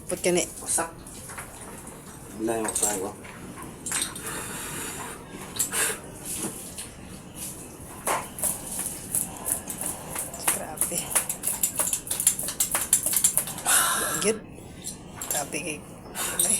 Put ka ni. Wasak. Bilay mo ko. Grabe. Good. Grabe kay kulay.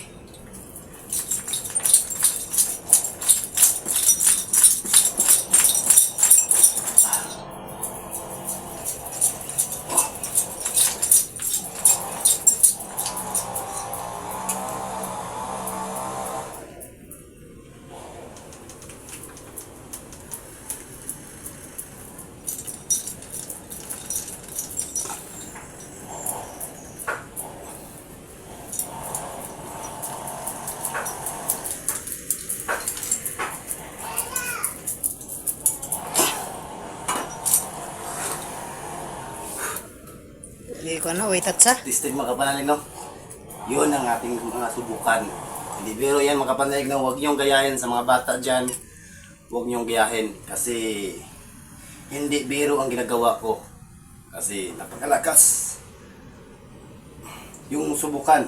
Hindi ko na, wait at sa. Tested mga kapanalig, no? Yun ang ating mga subukan. Hindi biro yan mga kapanalig, no? Huwag niyong gayahin sa mga bata dyan. Huwag niyong gayahin. Kasi hindi biro ang ginagawa ko. Kasi napakalakas. Yung subukan.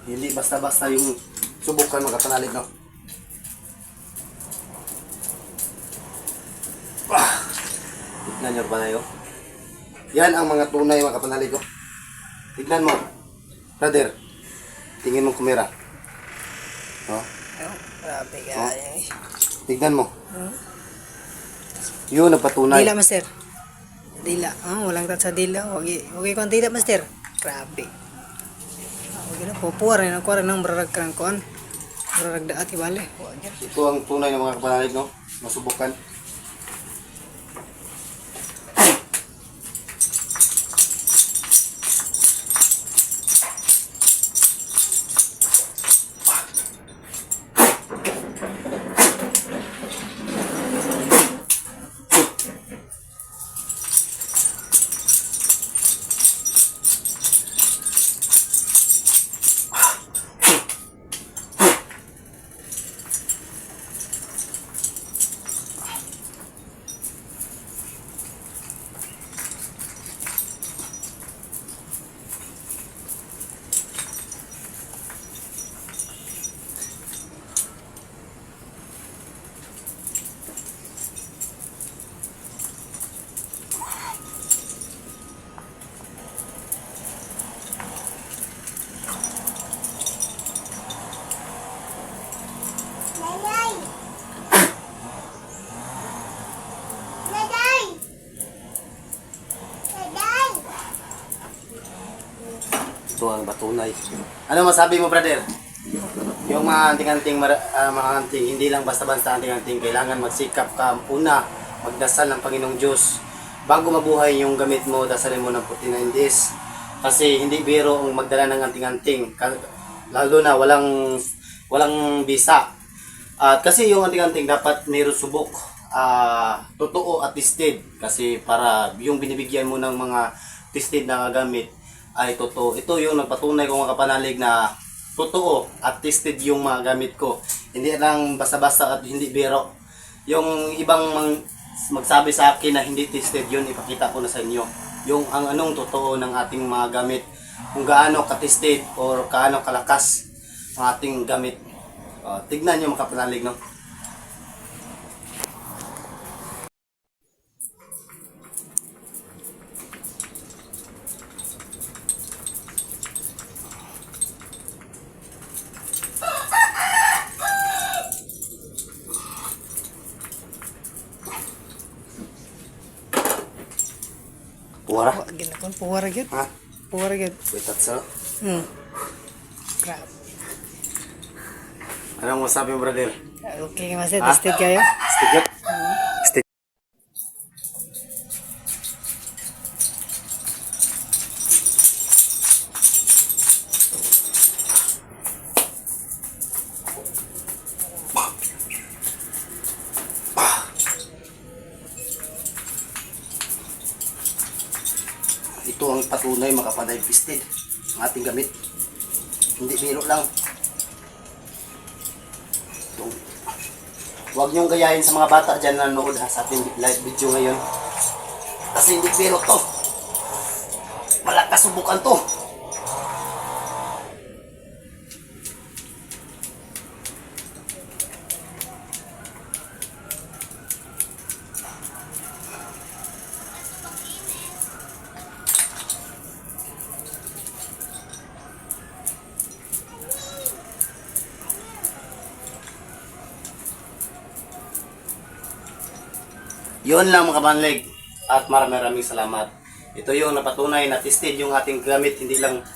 Hindi basta-basta yung subukan mga kapanalig, no? Tignan niyo ba na yun? Yan ang mga tunay mga kapanalig ko. Tignan mo. Brother, tingin mo kumera. Oh. Oh, grabe kaya. Tignan mo. Yun ang patunay. Dila, master. Dila. Walang tat sa dila. Huwag kong dila, master. Grabe. Huwag na, pupuwar na ako rin ng bararag ka ng kuhan. Bararag daat, ibali. Ito ang tunay ng mga kapanalig, no? Masubukan. Ito ang patunay. Ano masabi mo, brother? Yung mga anting-anting, mga anting, hindi lang basta-basta anting-anting. Kailangan magsikap ka una, magdasal ng Panginoong Diyos. Bago mabuhay yung gamit mo, dasalin mo ng 49 days. Kasi hindi biro ang magdala ng anting-anting. Lalo na walang bisa. At kasi yung anting-anting dapat mayroon subok. Totoo at tested. Kasi para yung binibigyan mo ng mga tested na gamit ay totoo. Ito yung nagpatunay ko mga kapanalig na totoo at tested yung mga gamit ko. Hindi lang basta-basta at hindi biro. Yung ibang magsabi sa akin na hindi tested, yun ipakita ko na sa inyo. Yung ang anong totoo ng ating mga gamit. Kung gaano ka-tested or gaano kalakas ang ating gamit. Tignan nyo mga kapanalig, no? Puwara? Ginakon, puwar agad. Ha? Puwar agad. Wait, that's all. Grabe. Anong masabi mo, brother? Okay, master. Tested kayo? Stick it? Stick. Ito ang patunay makapanay pistil ang ating gamit. Hindi biro lang. Huwag niyong gayahin sa mga bata dyan na nanood sa ating live video ngayon. Kasi hindi biro to. Malakas subukan to. Yun lang mga kapanlig. At maraming salamat. Ito yung napatunay na tested yung ating gamit. Hindi lang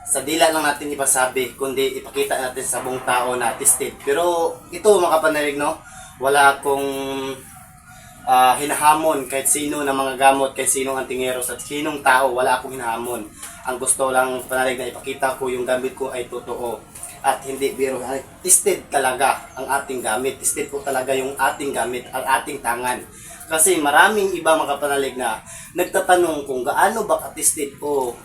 sa dila lang natin ipasabi, kundi ipakita natin sa buong tao na tested. Pero ito mga kapanlig, no? Wala akong hinahamon kahit sino na mga gamot, kahit sinong antingeros at sinong tao, wala akong hinahamon. Ang gusto lang panalig na ipakita ko yung gamit ko ay totoo at hindi biro. Tested talaga ang ating gamit. Tested ko talaga yung ating gamit, ang ating tangan. Kasi maraming iba mga panalig na nagtatanong kung gaano ba ka-tested o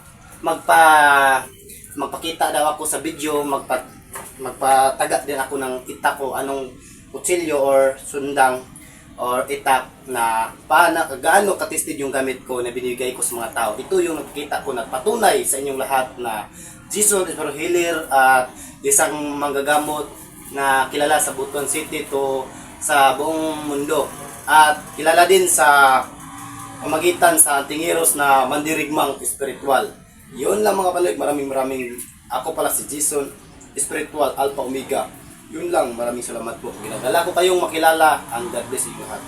magpakita daw ako sa video, magpataga din ako ng itak ko, anong kutsilyo or sundang or itak na gaano ka-tested yung gamit ko na binigay ko sa mga tao. Ito yung nakikita ko, nagpatunay sa inyong lahat na Jesus is our healer at isang manggagamot na kilala sa Butuan City to sa buong mundo. At kilala din sa pamagitan sa Antingeros na mandirigmang espiritual. Yun lang mga panig, maraming ako pala si Jason, Spiritual Alpha Omega. Yun lang, maraming salamat po. Ginagala ko kayong makilala, and God bless you lahat.